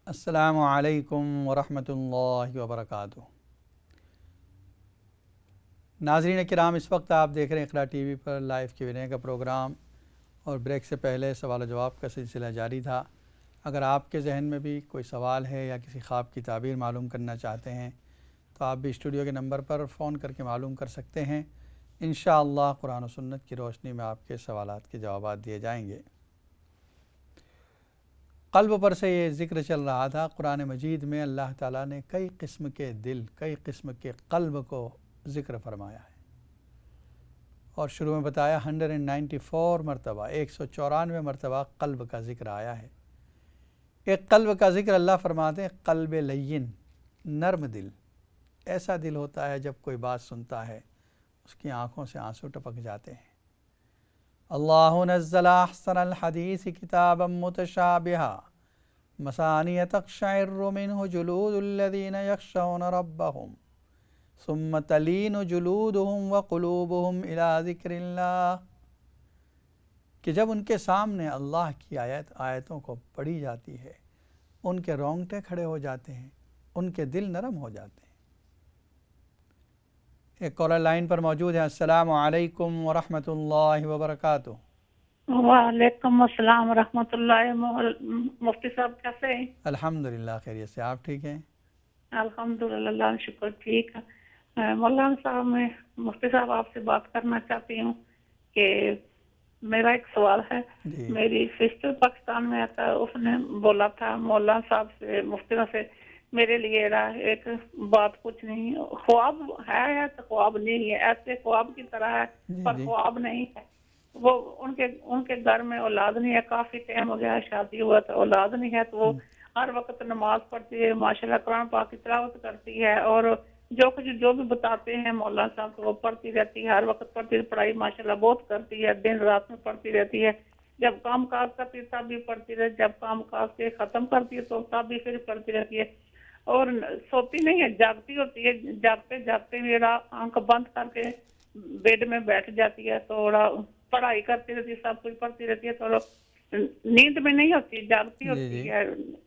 السلام علیکم ورحمۃ اللہ وبرکاتہ۔ ناظرین کرام، اس وقت آپ دیکھ رہے ہیں اقرا ٹی وی پر لائیو Q&A کا پروگرام، اور بریک سے پہلے سوال و جواب کا سلسلہ جاری تھا۔ اگر آپ کے ذہن میں بھی کوئی سوال ہے یا کسی خواب کی تعبیر معلوم کرنا چاہتے ہیں تو آپ بھی اسٹوڈیو کے نمبر پر فون کر کے معلوم کر سکتے ہیں۔ انشاءاللہ قرآن و سنت کی روشنی میں آپ کے سوالات کے جوابات دیے جائیں گے۔ قلب پر سے یہ ذکر چل رہا تھا۔ قرآن مجید میں اللہ تعالیٰ نے کئی قسم کے دل، کئی قسم کے قلب کو ذکر فرمایا ہے، اور شروع میں بتایا 194 مرتبہ، 194 مرتبہ قلب کا ذکر آیا ہے۔ ایک قلب کا ذکر اللہ فرماتے ہیں قلب لین، نرم دل۔ ایسا دل ہوتا ہے جب کوئی بات سنتا ہے اس کی آنکھوں سے آنسو ٹپک جاتے ہیں۔ اللہ نزل احسن الحدیث کتابا متشابہا مثانی تقشعر منہ جلود الذین یخشون ربہم ثم تلین جلودہم وقلوبہم الی ذکر اللہ، کہ جب ان کے سامنے اللہ کی آیتوں کو پڑھی جاتی ہے ان کے رونگٹے کھڑے ہو جاتے ہیں، ان کے دل نرم ہو جاتے ہیں۔ ایک کالر لائن پر موجود ہے۔ السلام علیکم ورحمۃ اللہ وبرکاتہ۔ وعلیکم السلام ورحمۃ اللہ۔ مفتی صاحب کیسے ہیں؟ الحمدللہ خیریت سے، آپ ٹھیک ہیں؟ الحمدللہ، اللہ کا شکر، ٹھیک ہے۔ مولانا صاحب، میں مفتی صاحب آپ سے بات کرنا چاہتی ہوں کہ میرا ایک سوال ہے۔ جی میری سسٹر پاکستان میں آتا ہے، اس نے بولا تھا مولانا صاحب سے، مفتی سے، میرے لیے ایک بات پوچھنی، خواب ہے تو خواب نہیں ہے، ایسے خواب کی طرح ہے پر خواب نہیں ہے۔ وہ ان کے گھر میں اولاد نہیں ہے، کافی ٹائم ہو گیا شادی ہوا تو اولاد نہیں ہے، تو وہ ہر وقت نماز پڑھتی ہے، ماشاءاللہ قرآن پاک کی تلاوت کرتی ہے، اور جو بھی بتاتے ہیں مولانا صاحب کو وہ پڑھتی رہتی ہے، ہر وقت پڑھتی ہے، پڑھائی ماشاءاللہ بہت کرتی ہے، دن رات میں پڑھتی رہتی ہے، جب کام کاج کرتی ہے تب بھی پڑھتی رہتی ہے، جب کام کاج کے ختم کرتی ہے تو تب بھی پھر پڑھتی رہتی ہے، اور سوتی نہیں ہے، جاگتی ہوتی ہے، جاگتے جاگتے میرا آنکھ بند کر کے بیڈ میں بیٹھ جاتی ہے، تھوڑا پڑھائی کرتی رہتی ہے، سب کچھ پڑھتی رہتی ہے، تو نیند میں نہیں ہوتی، جاگتی ہوتی ہے،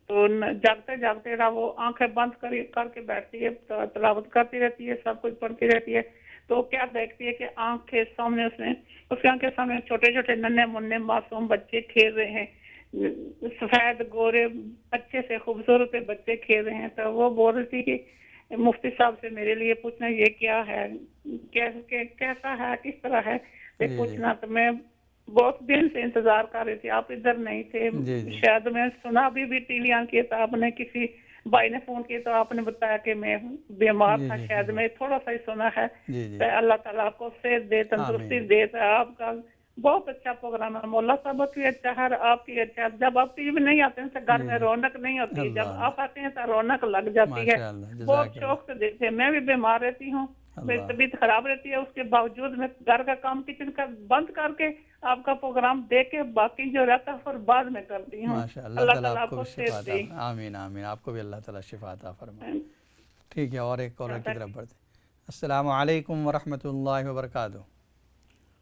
تو جاگتے جاگتے وہ آنکھیں بند کر کے بیٹھتی ہے، تلاوت کرتی رہتی ہے، سب کچھ پڑھتی رہتی ہے، تو کیا دیکھتی ہے کہ آنکھ کے سامنے اس کے آنکھ کے سامنے چھوٹے چھوٹے ننھے منھے معصوم بچے کھیل رہے ہیں، سفید گورے اچھے سے خوبصورت بچے کھیل رہے ہیں، تو وہ بول رہی تھی کہ مفتی صاحب سے میرے لیے پوچھنا یہ کیا ہے، کیسا ہے، کس طرح ہے، پوچھنا۔ تو میں بہت دن سے انتظار کر رہی تھی، آپ ادھر نہیں تھے، شاید میں سنا بھی ٹی وی آن کیا تھا آپ نے، کسی بھائی نے فون کیا تو آپ نے بتایا کہ میں بیمار تھا، شاید میں تھوڑا سا ہی سنا ہے۔ اللہ تعالیٰ آپ کو صحت دے، تندرستی دے۔ آپ کا بہت اچھا پروگرام ہے، مولا صاحب کی اچھا ہے، آپ کی اچھا۔ جب آپ ٹی وی نہیں آتے ہیں تو گھر میں رونق نہیں ہوتی، جب آپ آتے ہیں تو رونق لگ جاتی ہے، بہت شوق سے دیکھتے ہیں۔ میں بھی بیمار رہتی ہوں، میری طبیعت خراب رہتی ہے، اس کے باوجود میں گھر کا کام کچن کا بند کر کے آپ کا پروگرام دیکھ کے باقی جو رہتا ہے پھر بعد میں کرتی ہوں۔ اللہ تعالیٰ آپ کو صحت دے۔ آمین آمین، آپ کو بھی اللہ تعالیٰ شفا عطا فرمائے۔ ٹھیک ہے، اور ایک کالر کی طرف بڑھتے ہیں۔ السلام علیکم ورحمۃ اللہ وبرکاتہ۔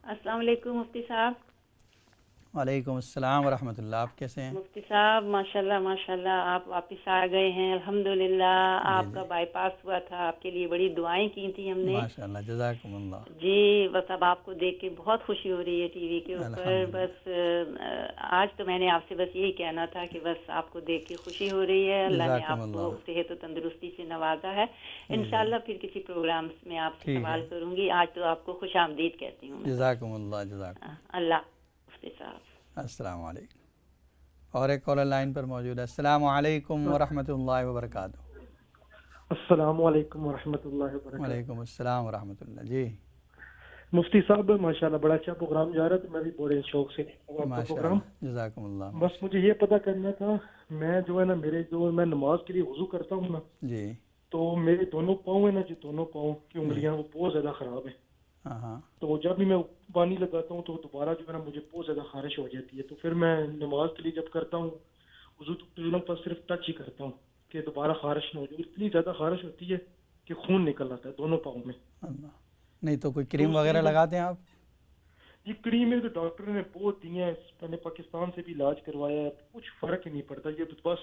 السلام علیکم مفتی صاحب۔ وعلیکم السلام ورحمۃ اللہ، آپ کیسے ہیں؟ مفتی صاحب ماشاءاللہ آپ واپس آ گئے ہیں، الحمدللہ۔ آپ کا بائی پاس ہوا تھا، آپ کے لیے بڑی دعائیں کی تھی ہم نے۔ ماشاءاللہ، جزاکم اللہ۔ جی بس اب آپ کو دیکھ کے بہت خوشی ہو رہی ہے ٹی وی کے اوپر۔ بس آج تو میں نے آپ سے بس یہی کہنا تھا کہ بس آپ کو دیکھ کے خوشی ہو رہی ہے، اللہ نے آپ کو صحت و تندرستی سے نوازا ہے۔ انشاءاللہ پھر کسی پروگرام میں آپ سے سوال کروں گی، آج تو آپ کو خوش آمدید کہتی ہوں۔ جزاکم اللہ، جزاکم اللہ مفتی صاحب۔ السلام علیکم، اور ایک کالر لائن پر موجود ہے۔ السلام علیکم ورحمۃ اللہ وبرکاتہ۔ السلام علیکم ورحمۃ اللہ وبرکاتہ۔ وعلیکم السلام ورحمۃ اللہ۔ جی مفتی صاحب ماشاءاللہ بڑا اچھا پروگرام جا رہا ہے، تو میں بھی بڑے شوق سے دیکھوں گا آپ کا پروگرام۔ جزاکم اللہ۔ بس مجھے یہ پتہ کرنا تھا، میں جو ہے نا میں نماز کے لیے وضو کرتا ہوں نا، جی تو میرے دونوں پاؤں ہیں نا، جو دونوں پاؤں کی انگلیاں وہ بہت زیادہ خراب ہیں، تو جب بھی میں پانی لگاتا ہوں تو دوبارہ جو ہے نا مجھے بہت زیادہ خارش ہو جاتی ہے، تو پھر میں نماز کے لیے جب کرتا ہوں وضو تو پر صرف ٹچ ہی کرتا ہوں کہ دوبارہ خارش نہ ہو جائے، اتنی زیادہ خارش ہوتی ہے کہ خون نکل آتا ہے دونوں پاؤں میں۔ نہیں تو کوئی کریم وغیرہ لگاتے ہیں آپ؟ جی کریم ہے تو ڈاکٹر نے بہت دی ہیں، میں نے پاکستان سے بھی علاج کروایا ہے، کچھ فرق ہی نہیں پڑتا، یہ بس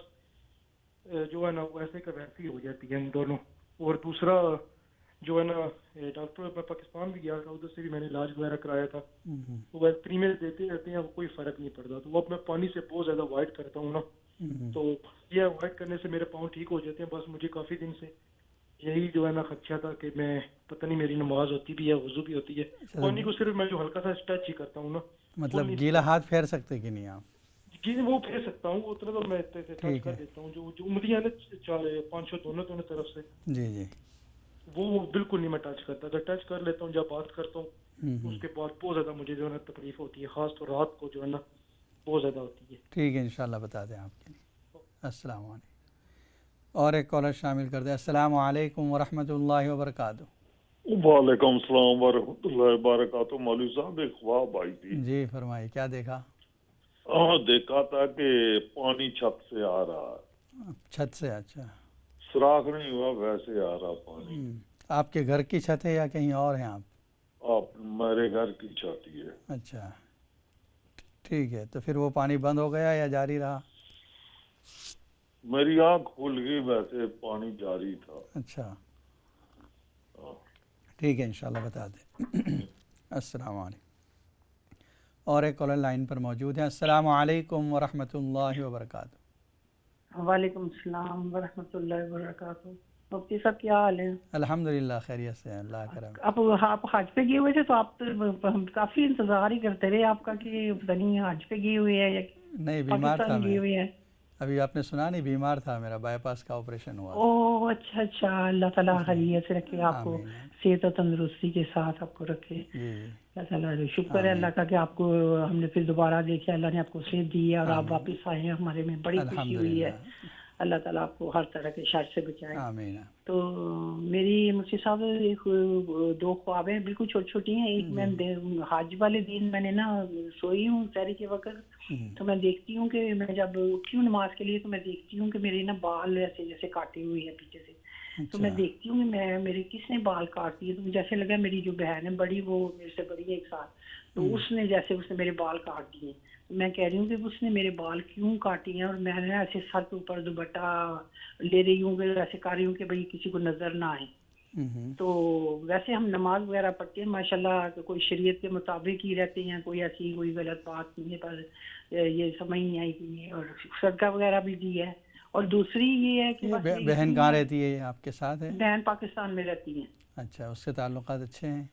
جو ہے نا وہ ایسے کا ویسی ہو جاتی ہے ان دونوں. اور دوسرا جو ہے نا ڈاکٹر میں پاکستان بھی گیا تھا, ادھر سے بھی میں نے علاج وغیرہ کرایا تھا, وہ پریمیئر دیتے رہتے ہیں, وہ کوئی فرق نہیں پڑتا. تو وہ اب میں پانی سے بہت زیادہ اوائڈ کرتا ہوں نا, تو یہ اوائڈ کرنے سے میرے پاؤں ٹھیک ہو جاتے ہیں. بس مجھے کافی دن سے یہی جو ہے نا خدشہ تھا کہ میں پتہ نہیں میری نماز ہوتی بھی ہے, وضو بھی ہوتی ہے, پانی کو صرف میں جو ہلکا سا ٹچ ہی کرتا ہوں نا. مطلب گیلا ہاتھ پھیر سکتے کہ نہیں آپ؟ جی وہ پھیر سکتا ہوں, اتنا تو میں ٹچ کر دیتا ہوں. جو انگلیاں نا 5 دونوں طرف سے, جی جی, وہ بالکل نہیں میں ٹچ کرتا. اگر ٹچ کر لیتا ہوں جب بات کرتا ہوں اس کے بعد بہت زیادہ مجھے جو ہے نا تکلیف ہوتی ہے, خاص طور رات کو جو ہے نا بہت زیادہ ہوتی ہے. ٹھیک ہے انشاءاللہ بتا دیں آپ کے لیے. السلام علیکم. اور ایک کالر شامل کر دیں. السلام علیکم ورحمۃ اللہ وبرکاتہ. وعلیکم السلام ورحمۃ اللہ وبرکاتہ. مولوی صاحب ایک خواب آئی تھی. جی فرمائیے, کیا دیکھا؟ دیکھا تھا کہ پانی چھت سے آ رہا ہے. چھت سے؟ اچھا, سوراخ نہیں ہوا, ویسے آ رہا پانی. آپ کے گھر کی چھت ہے یا کہیں اور ہیں آپ؟ میرے گھر کی چھت ہی ہے. اچھا ٹھیک ہے, تو پھر وہ پانی بند ہو گیا یا جاری رہا؟ میری آنکھ کھل گئی, ویسے پانی جاری تھا. اچھا ٹھیک ہے انشاءاللہ بتا دیں. السلام علیکم. اور ایک کالر لائن پر موجود ہیں. السلام علیکم ورحمۃ اللہ وبرکاتہ. وعلیکم السلام ورحمۃ اللہ وبرکاتہ. مفتی صاحب کیا حال ہے؟ الحمدللہ خیریت سے, اللہ کرم. آپ حج پہ گئے ہوئے تھے, تو آپ تو کافی انتظار ہی کرتے رہے آپ کا کہ پتہ نہیں حج پہ گئے ہوئے ہیں یا نہیں, بیمار تھا گئے ہوئے ہیں. ابھی آپ نے سنا نہیں, بیمار تھا, میرا بائی پاس کا آپریشن ہوا. اوہ اچھا اچھا, اللہ تعالیٰ خیریت سے رکھے آپ کو, صحت و تندرستی کے ساتھ آپ کو رکھے. اللہ تعالیٰ شکر ہے اللہ کا کہ آپ کو ہم نے پھر دوبارہ دیکھا, اللہ نے آپ کو صحت دی ہے اور آپ واپس آئے ہیں ہمارے میں, بڑی خوشی ہوئی ہے. اللہ تعالیٰ آپ کو ہر طرح کے شر سے بچائے. آمین. تو میری مفتی صاحب ایک 2 خواب ہیں, بالکل چھوٹی چھوٹی ہیں. ایک میں حج والے دن میں نے نا سوئی ہوں سحری کے وقت, تو میں دیکھتی ہوں کہ میں جب اٹھی ہوں نماز کے لیے, تو میں دیکھتی ہوں کہ میرے نا بال ایسے جیسے کاٹے ہوئے ہیں پیچھے سے. تو میں دیکھتی ہوں کہ میرے کس نے بال کاٹ دیے, تو جیسے لگا میری جو بہن ہے بڑی, وہ میرے سے بڑی ہے 1 سال, تو اس نے میرے بال کاٹ دیے. میں کہہ رہی ہوں کہ اس نے میرے بال کیوں کاٹی ہیں, اور میں نے ایسے سر کے اوپر دوپٹہ لے رہی ہوں, ایسے کر رہی ہوں کہ بھئی کسی کو نظر نہ آئے. تو ویسے ہم نماز وغیرہ پڑھتے ہیں ماشاءاللہ, کوئی شریعت کے مطابق ہی رہتے ہیں, کوئی ایسی کوئی غلط بات نہیں ہے, پر یہ سمجھ نہیں آئی کہ, اور صدقہ وغیرہ بھی دی ہے. اور دوسری یہ ہے کہ بہن کہاں رہتی ہے, آپ کے ساتھ ہے؟ بہن پاکستان میں رہتی ہیں. اچھا, اس سے تعلقات اچھے ہیں؟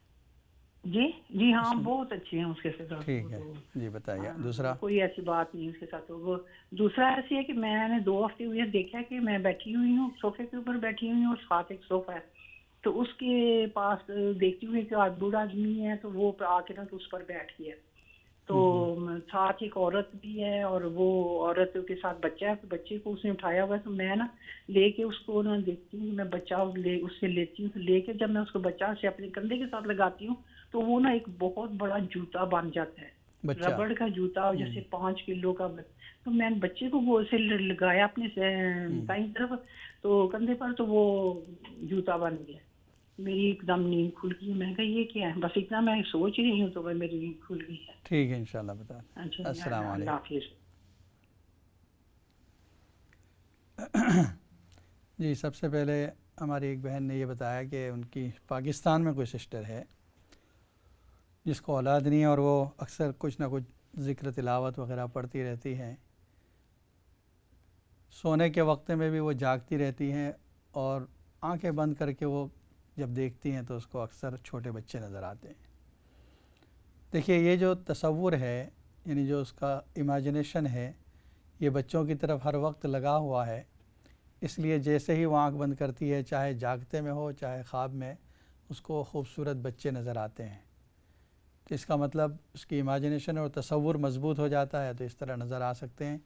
جی ہاں, بہت اچھی ہیں اس کے ساتھ. ٹھیک ہے جی بتائیے. دوسرا کوئی ایسی بات نہیں اس کے ساتھ. وہ دوسرا ایسی ہے کہ میں نے 2 ہفتے ہوئے دیکھا کہ میں بیٹھی ہوئی ہوں, صوفے کے اوپر بیٹھی ہوئی ہوں, اور ساتھ ایک صوفہ ہے, تو اس کے پاس دیکھتی ہوئی کہ بوڑھا آدمی ہے, تو وہ آ کے نا تو اس پر بیٹھ گیا. تو ساتھ ایک عورت بھی ہے, اور وہ عورت کے ساتھ بچہ ہے, تو بچے کو اس نے اٹھایا ہوا ہے. تو میں نا لے کے اس کو نا دیکھتی ہوں, میں بچہ اس سے لیتی ہوں, تو لے کے جب میں اس کو بچہ سے اپنے کندھے کے ساتھ لگاتی ہوں, تو وہ نا ایک بہت بڑا جوتا بن جاتا ہے, ربڑ کا جوتا, جیسے 5 کلو کا. تو میں نے بچے کو وہ اسے لگایا اپنے دائیں طرف, تو کندھے پر, تو وہ جوتا بن گیا. میری ایک دم نیند کھل گئی. میں کہا یہ کیا ہے, بس اتنا میں سوچ رہی ہوں تو میری نیند کھل گئی ہے. ٹھیک ہے انشاءاللہ بتا دیں. السلام علیکم. اللہ حافظ. جی سب سے پہلے ہماری ایک بہن نے یہ بتایا کہ ان کی پاکستان میں کوئی سسٹر ہے جس کو اولاد نہیں ہے, اور وہ اکثر کچھ نہ کچھ ذکر تلاوت وغیرہ پڑھتی رہتی ہیں. سونے کے وقت میں بھی وہ جاگتی رہتی ہیں, اور آنکھیں بند کر کے وہ جب دیکھتی ہیں تو اس کو اکثر چھوٹے بچے نظر آتے ہیں. دیکھیے یہ جو تصور ہے, یعنی جو اس کا امیجنیشن ہے, یہ بچوں کی طرف ہر وقت لگا ہوا ہے. اس لیے جیسے ہی وہ آنکھ بند کرتی ہے, چاہے جاگتے میں ہو چاہے خواب میں, اس کو خوبصورت بچے نظر آتے ہیں. تو اس کا مطلب اس کی امیجنیشن اور تصور مضبوط ہو جاتا ہے, تو اس طرح نظر آ سکتے ہیں.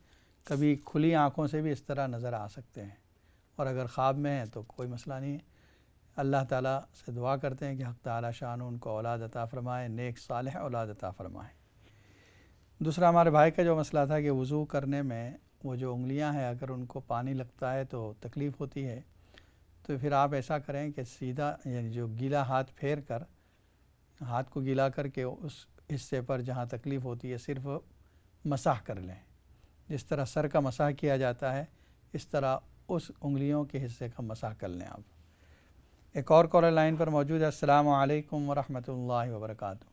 کبھی کھلی آنکھوں سے بھی اس طرح نظر آ سکتے ہیں, اور اگر خواب میں ہیں تو کوئی مسئلہ نہیں ہے. اللہ تعالیٰ سے دعا کرتے ہیں کہ حق تعالیٰ شان ان کو اولاد عطا فرمائے, نیک صالح اولاد عطا فرمائے. دوسرا ہمارے بھائی کا جو مسئلہ تھا کہ وضو کرنے میں وہ جو انگلیاں ہیں اگر ان کو پانی لگتا ہے تو تکلیف ہوتی ہے, تو پھر آپ ایسا کریں کہ سیدھا یعنی جو گیلا ہاتھ پھیر کر, ہاتھ کو گیلا کر کے اس حصے پر جہاں تکلیف ہوتی ہے صرف مسح کر لیں. جس طرح سر کا مسح کیا جاتا ہے اس طرح اس انگلیوں کے حصے کا مسح کر لیں آپ. ایک اور کالر لائن پر موجود ہے. السلام علیکم ورحمۃ اللہ وبرکاتہ.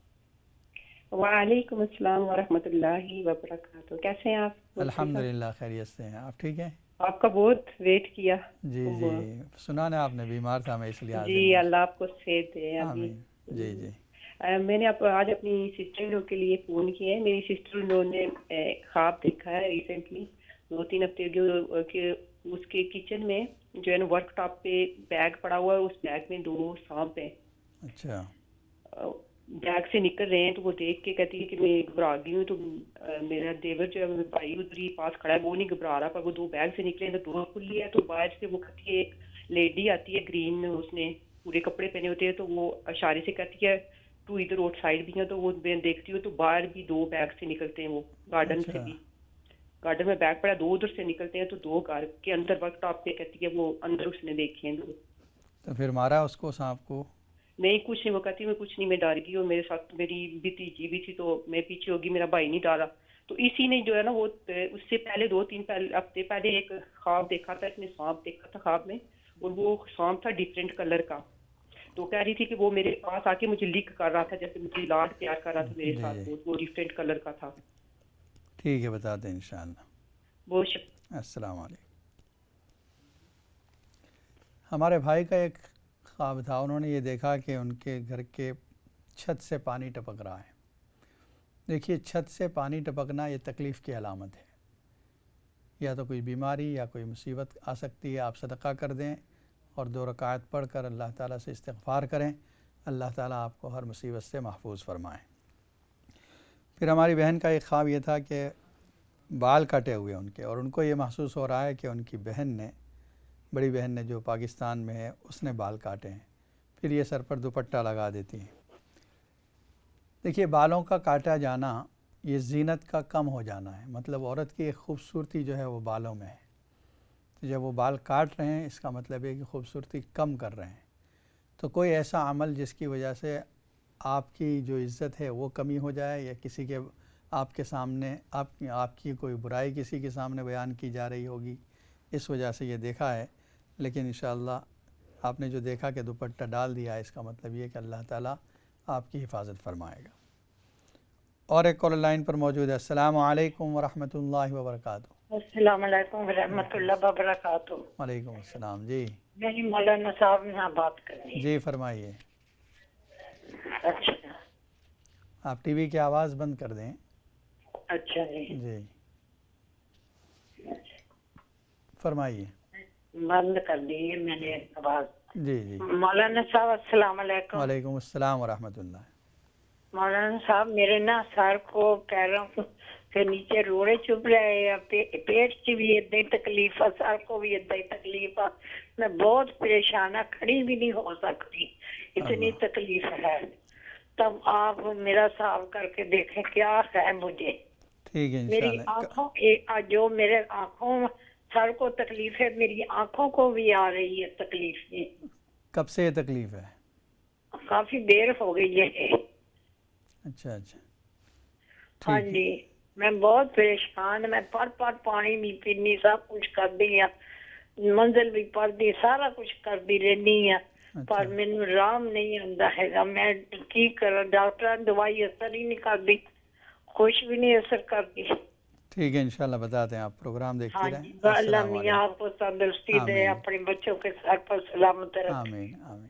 وعلیکم السلام ورحمۃ اللہ وبرکاتہ. کیسے ہیں آپ؟ الحمدللہ خیریت سے ہیں. آپ ٹھیک ہیں؟ آپ کا بہت ویٹ کیا. جی سنا نا آپ نے بیمار تھا میں اس لیے. جی اللہ آپ کو صحت دے. آمین. جی میں نے آج اپنی سسٹر ان لو کے لیے فون کیا ہے. میری سسٹر ان لو نے خواب دیکھا ہے ریسنٹلی 2-3 ہفتے کہ اس کے کچن میں جو ہے نا ورک ٹاپ پہ بیگ پڑا ہوا ہے, اس بیگ میں 2 سانپ ہیں. اچھا. بیگ سے نکل رہے ہیں تو وہ دیکھ کے کہتی ہے کہ میں گھبرا گئی ہوں. تو میرا دیور جو ہے بھائی ادھر ہی پاس کھڑا ہے, وہ نہیں گھبرا رہا, پر وہ 2 بیگ سے نکلے ہیں تو ڈور کھلی ہے. تو باہر سے وہ کہتی ہے ایک لیڈی آتی ہے گرین, اس نے پورے کپڑے پہنے ہوتے ہیں, تو وہ اشارے سے کہتی ہے تو ادھر روڈ سائڈ بھی ہیں. تو وہ میں دیکھتی ہوں تو باہر بھی 2 بیگ سے نکلتے ہیں, وہ گارڈن سے بھی, گارڈن میں بیگ پڑا 2 ادھر سے نکلتے ہیں. تو 2 گھر کے اندر ورک ٹاپ پہ کہتی ہے وہ اندر اس نے دیکھے ہیں 2. تو پھر مارا اس کو سانپ کو؟ نہیں کچھ نہیں, وہ کہتی میں کچھ نہیں, میں ڈر گئی. اور میرے ساتھ میری بھتیجی بھی تھی تو میں پیچھے ہوگی, میرا بھائی نہیں ڈالا. تو اسی نے جو ہے نا وہ اس سے پہلے 2-3 ہفتے پہلے ایک خواب دیکھا تھا, اس نے سانپ دیکھا تھا خواب میں, اور وہ سانپ تھا ڈفرینٹ کلر کا. تو کہہ رہی تھی کہ وہ میرے پاس آ کے مجھے لک کر رہا تھا, جیسے مجھے لاڈ پیار کر رہا تھا میرے ساتھ, وہ ڈفرینٹ کلر کا تھا. ٹھیک ہے بتا دیں انشاءاللہ. بہت شکریہ. السلام علیکم. ہمارے بھائی کا ایک خواب تھا, انہوں نے یہ دیکھا کہ ان کے گھر کے چھت سے پانی ٹپک رہا ہے. دیکھیے چھت سے پانی ٹپکنا یہ تکلیف کی علامت ہے, یا تو کوئی بیماری یا کوئی مصیبت آ سکتی ہے. آپ صدقہ کر دیں اور 2 رکعت پڑھ کر اللہ تعالیٰ سے استغفار کریں, اللہ تعالیٰ آپ کو ہر مصیبت سے محفوظ فرمائیں. پھر ہماری بہن کا ایک خواب یہ تھا کہ بال کٹے ہوئے ان کے, اور ان کو یہ محسوس ہو رہا ہے کہ ان کی بہن نے, بڑی بہن نے جو پاکستان میں ہے, اس نے بال کاٹے ہیں. پھر یہ سر پر دوپٹہ لگا دیتی ہیں. دیکھیے بالوں کا کاٹا جانا یہ زینت کا کم ہو جانا ہے, مطلب عورت کی ایک خوبصورتی جو ہے وہ بالوں میں ہے. تو جب وہ بال کاٹ رہے ہیں اس کا مطلب ہے کہ خوبصورتی کم کر رہے ہیں. تو کوئی ایسا عمل جس کی وجہ سے آپ کی جو عزت ہے وہ کمی ہو جائے, یا کسی کے آپ کے سامنے آپ کی کوئی برائی کسی کے سامنے بیان کی جا رہی ہوگی, اس وجہ سے یہ دیکھا ہے. لیکن انشاءاللہ آپ نے جو دیکھا کہ دوپٹہ ڈال دیا, اس کا مطلب یہ کہ اللہ تعالیٰ آپ کی حفاظت فرمائے گا. اور ایک کالر لائن پر موجود ہے. السلام علیکم ورحمۃ اللہ وبرکاتہ. السلام علیکم ورحمۃ اللہ وبرکاتہ. وعلیکم السلام. جی میری مولانا صاحب یہاں بات کرنی. جی فرمائیے. اچھا آپ ٹی وی کی آواز بند کر دیں. اچھا جی فرمائیے. بند کر دی میں نے آواز. جی مولانا صاحب السلام علیکم. وعلیکم السلام ورحمۃ اللہ. مولانا صاحب میرے نا سر کو پیروں کے نیچے روڑے چبھ رہے ہیں, پیٹ سے بھی ادھر تکلیف ہے, سر کو بھی ادھر تکلیف ہے, میں بہت پریشان, کھڑی بھی نہیں ہو سکتی, اتنی تکلیف ہے. تب آپ میرا صاف کر کے دیکھیں کیا ہے مجھے. ٹھیک ہے میری آنکھوں جو میرے آنکھوں سر کو تکلیف ہے, میری آنکھوں کو بھی آ رہی ہے تکلیف. کب سے یہ تکلیف ہے؟ کافی دیر ہو گئی ہے. اچھا ہاں جی میں بہت پریشان, میں پر پانی بھی پینی, سب کچھ کر دیا, منزل بھی پڑھ دی, سارا کچھ کر دی رہنی ہے, پر مینوں آرام نہیں آتا ہے. میں کی کرا, ڈاکٹر دوائی اثر ہی نہیں کرتی, کچھ بھی نہیں اثر کرتی. ٹھیک ہے انشاءاللہ بتاتے ہیں, آپ پروگرام دیکھتے رہیں. اللہ میاں آپ کو تندرستی دے, اپنے بچوں کے سر پر سلامت رکھے. آمین آمین.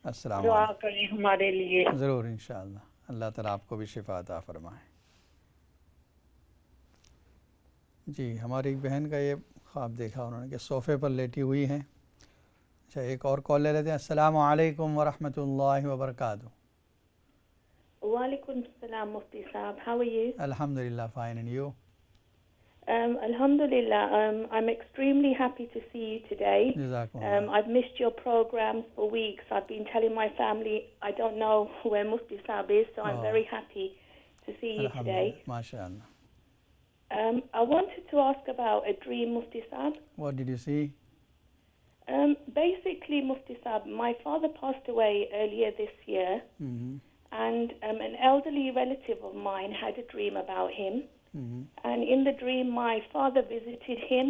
السلام دعا کریں ہمارے لیے. ضرور انشاءاللہ, اللہ تعالیٰ آپ کو بھی شفا عطا فرمائے. جی ہماری ایک بہن کا یہ خواب دیکھا انہوں نے کہ صوفے پر لیٹی ہوئی ہیں. اچھا ایک اور کال لے لیتے ہیں. السلام علیکم ورحمۃ اللہ وبرکاتہ. وعلیکم السلام مفتی صاحب. How are you? Alhamdulillah, fine. And you? Alhamdulillah. I'm extremely happy to see you today. I've missed your programs for weeks. I've been telling my family I don't know where Mufti Saab is, so I'm very happy to see you today. MashaAllah. I wanted to ask about a dream, Mufti Saab. What did you see? Basically, Mufti Saab, my father passed away earlier this year, and an elderly relative of mine had a dream about him. And in the dream, my father visited him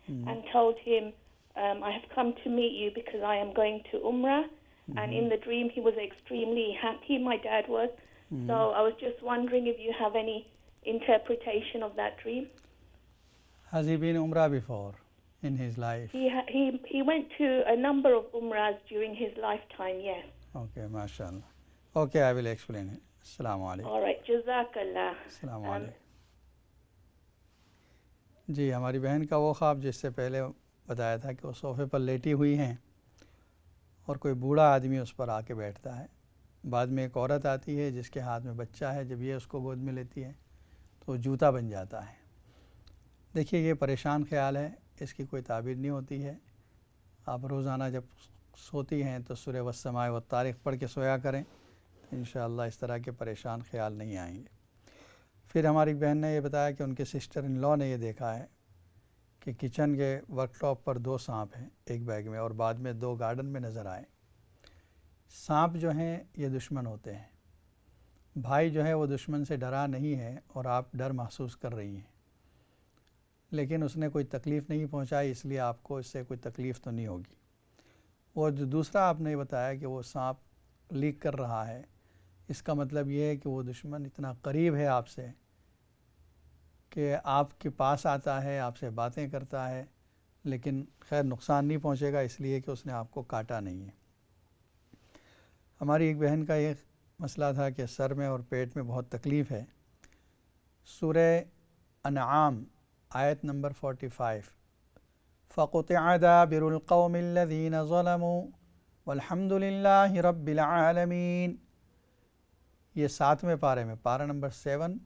and told him I have come to meet you because I am going to Umrah. And in the dream, he was extremely happy, my dad was. So I was just wondering if you have any interpretation of that dream. Has he been Umrah before in his life? He went to a number of Umrahs during his lifetime, yes. Okay, mashallah. Okay, I will explain it. Assalamu alaikum. All right, Jazakallah. Assalamu alaikum. جی ہماری بہن کا وہ خواب جس سے پہلے بتایا تھا کہ وہ صوفے پر لیٹی ہوئی ہیں اور کوئی بوڑھا آدمی اس پر آ کے بیٹھتا ہے. بعد میں ایک عورت آتی ہے جس کے ہاتھ میں بچہ ہے. جب یہ اس کو گود میں لیتی ہے تو وہ جوتا بن جاتا ہے. دیکھیے یہ پریشان خیال ہے, اس کی کوئی تعبیر نہیں ہوتی ہے. آپ روزانہ جب سوتی ہیں تو سورہ والسماء والطارق پڑھ کے سویا کریں, انشاءاللہ اس طرح کے پریشان خیال نہیں آئیں گے. پھر ہماری بہن نے یہ بتایا کہ ان کے سسٹر ان لا نے یہ دیکھا ہے کہ کچن کے ورک ٹاپ پر 2 سانپ ہیں ایک بیگ میں, اور بعد میں 2 گارڈن میں نظر آئے. سانپ جو ہیں یہ دشمن ہوتے ہیں. بھائی جو ہے وہ دشمن سے ڈرا نہیں ہے اور آپ ڈر محسوس کر رہی ہیں, لیکن اس نے کوئی تکلیف نہیں پہنچائی, اس لیے آپ کو اس سے کوئی تکلیف تو نہیں ہوگی. اور جو دوسرا آپ نے بتایا کہ وہ سانپ لیک کر رہا ہے, اس کا مطلب یہ ہے کہ وہ دشمن اتنا قریب ہے آپ سے کہ آپ کے پاس آتا ہے, آپ سے باتیں کرتا ہے, لیکن خیر نقصان نہیں پہنچے گا اس لیے کہ اس نے آپ کو کاٹا نہیں ہے. ہماری ایک بہن کا یہ مسئلہ تھا کہ سر میں اور پیٹ میں بہت تکلیف ہے. سورہ انعام آیت نمبر 45 فَقُطِعَ دَابِرُ الْقَوْمِ الَّذِينَ ظَلَمُوا وَالْحَمْدُ لِلَّهِ رَبِّ الْعَالَمِينَ. یہ 7ویں پارے میں, پارہ نمبر 7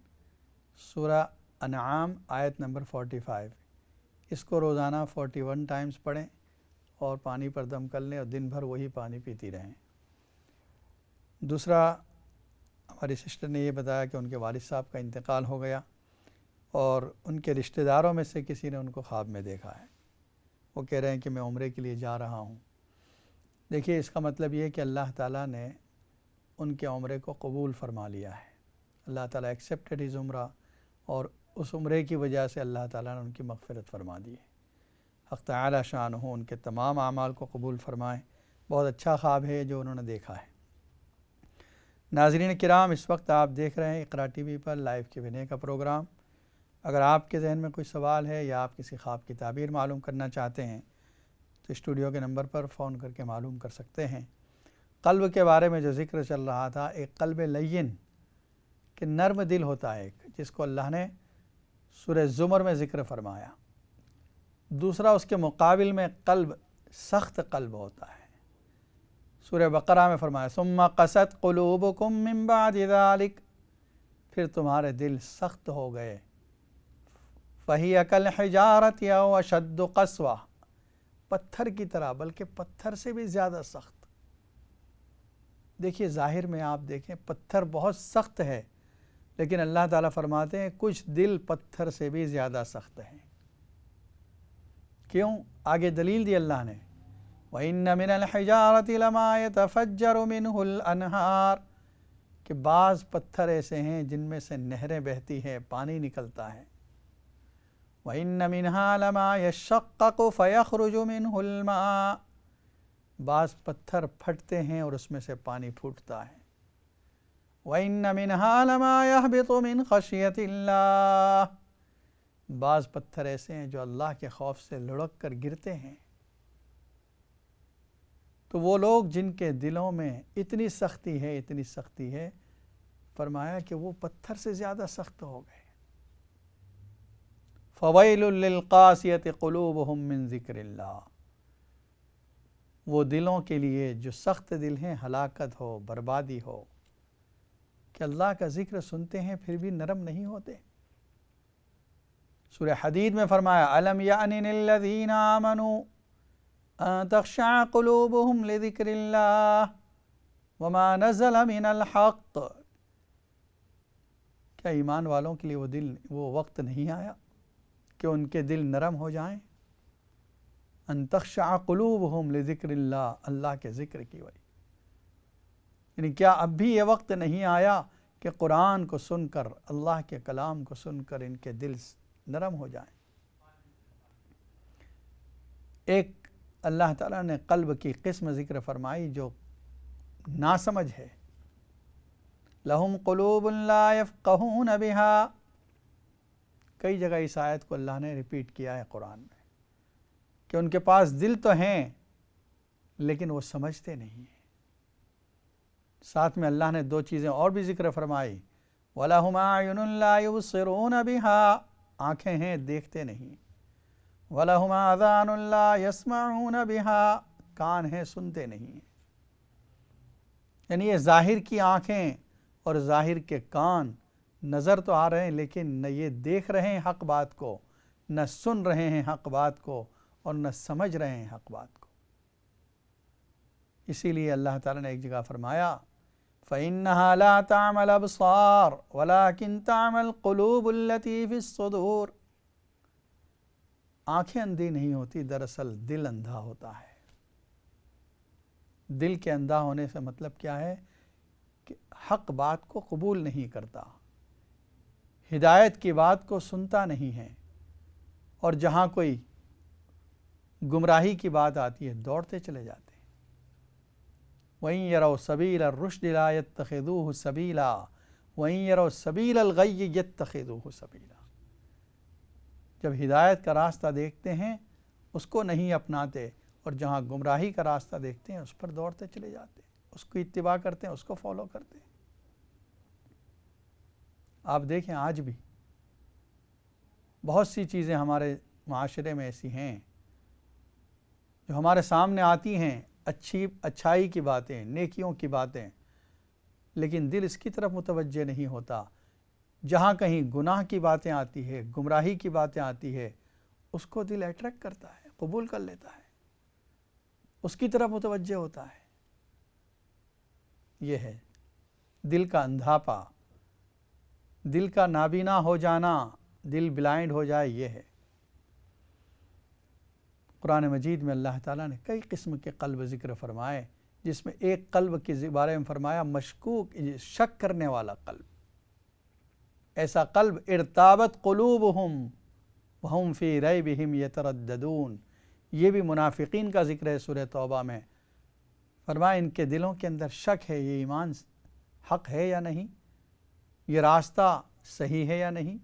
سورہ انعام آیت نمبر 45. اس کو روزانہ 41 ٹائمز پڑھیں اور پانی پر دم کر لیں اور دن بھر وہی پانی پیتی رہیں. دوسرا ہماری سسٹر نے یہ بتایا کہ ان کے والد صاحب کا انتقال ہو گیا اور ان کے رشتہ داروں میں سے کسی نے ان کو خواب میں دیکھا ہے. وہ کہہ رہے ہیں کہ میں عمرے کے لیے جا رہا ہوں. دیکھیے اس کا مطلب یہ ہے کہ اللہ تعالیٰ نے ان کے عمرے کو قبول فرما لیا ہے. اللہ تعالیٰ ایکسیپٹڈ ہز عمرہ, اور اس عمرے کی وجہ سے اللہ تعالیٰ نے ان کی مغفرت فرما دی ہے. حق تعالی شان ہو ان کے تمام اعمال کو قبول فرمائیں. بہت اچھا خواب ہے جو انہوں نے دیکھا ہے. ناظرین کرام, اس وقت آپ دیکھ رہے ہیں اقرا ٹی وی پر لائیو Q&A کا پروگرام. اگر آپ کے ذہن میں کوئی سوال ہے یا آپ کسی خواب کی تعبیر معلوم کرنا چاہتے ہیں تو اسٹوڈیو کے نمبر پر فون کر کے معلوم کر سکتے ہیں. قلب کے بارے میں جو ذکر چل رہا تھا, ایک قلب لین کہ نرم دل ہوتا ہے ایک, جس کو اللہ نے سورہ زمر میں ذکر فرمایا. دوسرا اس کے مقابل میں قلب سخت قلب ہوتا ہے. سورہ بقرہ میں فرمایا ثم قست قلوبکم من بعد ذلک, پھر تمہارے دل سخت ہو گئے. فہی کالحجارۃ او اشد قسوہ, پتھر کی طرح بلکہ پتھر سے بھی زیادہ سخت. دیکھیے ظاہر میں آپ دیکھیں پتھر بہت سخت ہے, لیکن اللہ تعالیٰ فرماتے ہیں کچھ دل پتھر سے بھی زیادہ سخت ہیں. کیوں؟ آگے دلیل دی اللہ نے, وَإِنَّ مِنَ الْحِجَارَةِ لَمَا يَتَفَجَّرُ مِنْهُ الْأَنْهَارُ, کہ بعض پتھر ایسے ہیں جن میں سے نہریں بہتی ہیں, پانی نکلتا ہے. وَإِنَّ مِنْهَا لَمَا يَشَّقَّقُ فَيَخْرُجُ مِنْهُ الْمَاءُ, بعض پتھر پھٹتے ہیں اور اس میں سے پانی پھوٹتا ہے. وَإِنَّ مِنْهَا لَمَا يَهْبِطُ مِنْ خَشْيَةِ اللَّهِ, بعض پتھر ایسے ہیں جو اللہ کے خوف سے لڑک کر گرتے ہیں. تو وہ لوگ جن کے دلوں میں اتنی سختی ہے, فرمایا کہ وہ پتھر سے زیادہ سخت ہو گئے. فَوَيْلٌ لِلْقَاسِيَةِ قُلُوبُهُم مِّن ذِكْرِ اللَّهِ, وہ دلوں کے لیے جو سخت دل ہیں ہلاکت ہو, بربادی ہو, کہ اللہ کا ذکر سنتے ہیں پھر بھی نرم نہیں ہوتے. سورہ حدید میں فرمایا أَلَمْ يَأْنِ لِلَّذِينَ آمَنُوا أَن تَخْشَعَ قُلُوبُهُمْ لِذِكْرِ اللَّهِ وَمَا نَزَلَ مِنَ الْحَقِّ, کیا ایمان والوں کے لیے وہ وقت نہیں آیا کہ ان کے دل نرم ہو جائیں؟ ان تخشع قلوبہم لذکر اللہ, اللہ کے ذکر کی وجہ. یعنی کیا اب بھی یہ وقت نہیں آیا کہ قرآن کو سن کر, اللہ کے کلام کو سن کر ان کے دل نرم ہو جائیں؟ ایک اللہ تعالیٰ نے قلب کی قسم ذکر فرمائی جو ناسمجھ ہے. لہم قلوب لا یفقہون بہا، کئی جگہ اس آیت کو اللہ نے ریپیٹ کیا ہے قرآن میں کہ ان کے پاس دل تو ہیں لیکن وہ سمجھتے نہیں ہیں. ساتھ میں اللہ نے 2 چیزیں اور بھی ذکر فرمائی. وَلَهُمْ أَعْيُنٌ لَا يُبْصِرُونَ بِهَا، آنکھیں ہیں دیکھتے نہیں. وَلَهُمْ آذَانٌ لَا يَسْمَعُونَ بِهَا، کان ہیں سنتے نہیں. یعنی یہ ظاہر کی آنکھیں اور ظاہر کے کان نظر تو آ رہے ہیں لیکن نہ یہ دیکھ رہے ہیں حق بات کو، نہ سن رہے ہیں حق بات کو، اور نہ سمجھ رہے ہیں حق بات کو. اسی لیے اللہ تعالیٰ نے ایک جگہ فرمایا فَإِنَّهَا لَا تَعْمَى الْأَبْصَارُ وَلَكِنْ تَعْمَى الْقُلُوبُ الَّتِي فِي الصُّدُورِ، آنکھیں اندھی نہیں ہوتی، دراصل دل اندھا ہوتا ہے. دل کے اندھا ہونے سے مطلب کیا ہے کہ حق بات کو قبول نہیں کرتا، ہدایت کی بات کو سنتا نہیں ہے، اور جہاں کوئی گمراہی کی بات آتی ہے دوڑتے چلے جاتے ہیں. وَإِن يَرَوْا سَبِيلَ الرُّشْدِ لَا يَتَّخِذُوهُ سَبِيلًا وَإِن يَرَوْا سَبِيلَ الْغَيِّ يَتَّخِذُوهُ سَبِيلًا، جب ہدایت کا راستہ دیکھتے ہیں اس کو نہیں اپناتے، اور جہاں گمراہی کا راستہ دیکھتے ہیں اس پر دوڑتے چلے جاتے ہیں، اس کو اتباع کرتے ہیں، اس کو فالو کرتے ہیں. آپ دیکھیں آج بھی بہت سی چیزیں ہمارے معاشرے میں ایسی ہیں جو ہمارے سامنے آتی ہیں، اچھائی کی باتیں، نیکیوں کی باتیں، لیکن دل اس کی طرف متوجہ نہیں ہوتا. جہاں کہیں گناہ کی باتیں آتی ہے، گمراہی کی باتیں آتی ہے، اس کو دل اٹریکٹ کرتا ہے، قبول کر لیتا ہے، اس کی طرف متوجہ ہوتا ہے. یہ ہے دل کا اندھاپا، دل کا نابینا ہو جانا، دل بلائنڈ ہو جائے، یہ ہے. قرآن مجید میں اللہ تعالیٰ نے کئی قسم کے قلب ذکر فرمائے، جس میں ایک قلب کے بارے میں فرمایا مشکوک، شک کرنے والا قلب. ایسا قلب ارتابت قلوبہم وہم فی ریبہم یترددون، یہ بھی منافقین کا ذکر ہے سورہ توبہ میں. فرمایا ان کے دلوں کے اندر شک ہے، یہ ایمان حق ہے یا نہیں، یہ راستہ صحیح ہے یا نہیں،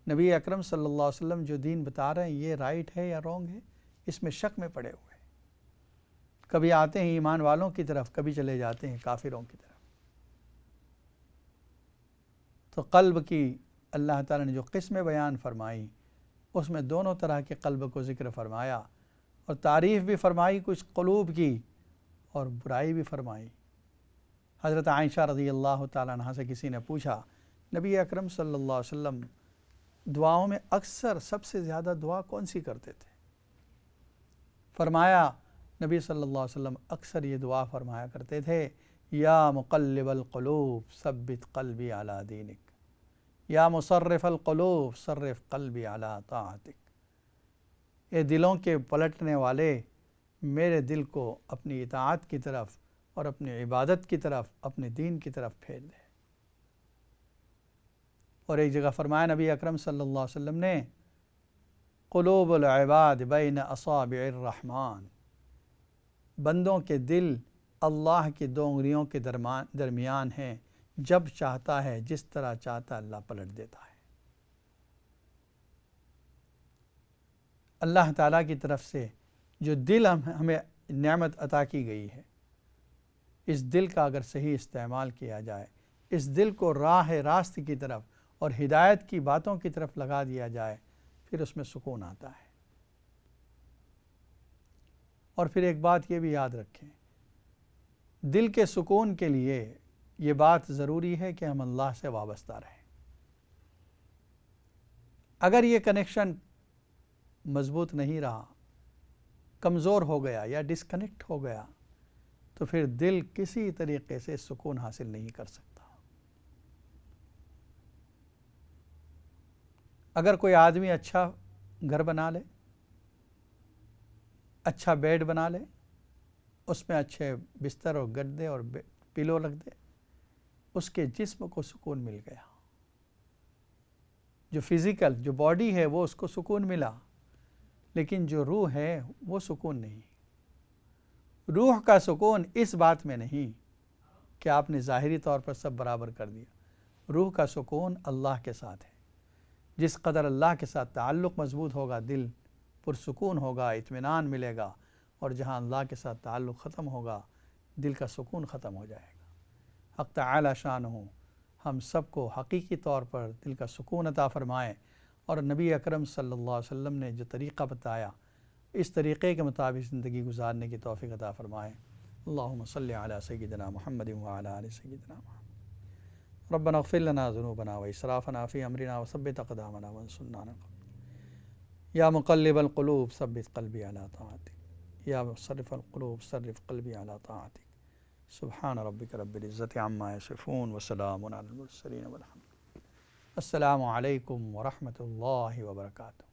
نبی اکرم صلی اللہ علیہ وسلم جو دین بتا رہے ہیں یہ رائٹ ہے یا رونگ ہے، اس میں شک میں پڑے ہوئے. کبھی آتے ہیں ایمان والوں کی طرف، کبھی چلے جاتے ہیں کافروں کی طرف. تو قلب کی اللہ تعالیٰ نے جو قسمیں بیان فرمائی اس میں دونوں طرح کے قلب کو ذکر فرمایا، اور تعریف بھی فرمائی کچھ قلوب کی اور برائی بھی فرمائی. حضرت عائشہ رضی اللہ تعالیٰ عنہ سے کسی نے پوچھا نبی اکرم صلی اللہ علیہ وسلم دعاؤں میں اکثر سب سے زیادہ دعا کون سی کرتے تھے؟ فرمایا نبی صلی اللہ علیہ وسلم اکثر یہ دعا فرمایا کرتے تھے یا مقلب القلوب ثبت قلبی علی دینک، یا مصرف القلوب صرف قلبی علی طاعتک. اے دلوں کے پلٹنے والے، میرے دل کو اپنی اطاعت کی طرف اور اپنی عبادت کی طرف، اپنے دین کی طرف پھیر دے. اور ایک جگہ فرمایا نبی اکرم صلی اللہ علیہ وسلم نے قلوب العباد بین اصابع الرحمن، بندوں کے دل اللہ کی 2 انگلیوں کے درمیان ہیں، جب چاہتا ہے جس طرح چاہتا اللہ پلٹ دیتا ہے. اللہ تعالیٰ کی طرف سے جو دل ہمیں نعمت عطا کی گئی ہے، اس دل کا اگر صحیح استعمال کیا جائے، اس دل کو راہ راست کی طرف اور ہدایت کی باتوں کی طرف لگا دیا جائے، پھر اس میں سکون آتا ہے. اور پھر ایک بات یہ بھی یاد رکھیں، دل کے سکون کے لیے یہ بات ضروری ہے کہ ہم اللہ سے وابستہ رہیں. اگر یہ کنیکشن مضبوط نہیں رہا، کمزور ہو گیا یا ڈسکنیکٹ ہو گیا، تو پھر دل کسی طریقے سے سکون حاصل نہیں کر سکتا. اگر کوئی آدمی اچھا گھر بنا لے، اچھا بیڈ بنا لے، اس میں اچھے بستر اور گدے اور پلو رکھ دے، اس کے جسم کو سکون مل گیا. جو فزیکل جو باڈی ہے وہ اس کو سکون ملا، لیکن جو روح ہے وہ سکون نہیں. روح کا سکون اس بات میں نہیں کہ آپ نے ظاہری طور پر سب برابر کر دیا، روح کا سکون اللہ کے ساتھ ہے۔ جس قدر اللہ کے ساتھ تعلق مضبوط ہوگا دل پرسکون ہوگا، اطمینان ملے گا، اور جہاں اللہ کے ساتھ تعلق ختم ہوگا دل کا سکون ختم ہو جائے گا۔ حق تعالی شانہ ہم سب کو حقیقی طور پر دل کا سکون عطا فرمائے، اور نبی اکرم صلی اللہ علیہ وسلم نے جو طریقہ بتایا اس طریقے کے مطابق زندگی گزارنے کی توفیق عطا فرمائے۔ اللہم صلی علی سیدنا محمد وعلی آل سیدنا محمد۔ ربنا اغفر لنا ذنوبنا واسرافنا فی امرنا وثبت اقدامنا وانصرنا علی القوم الکافرین۔ یا مقلب القلوب ثبت قلبی علی طاعتک، یا مصرف القلوب صرف قلبی علی طاعتک۔ سبحان ربک رب العزت عما یصفون وسلام علی المرسلین والحمد۔ السلام علیکم ورحمۃ اللہ وبرکاتہ۔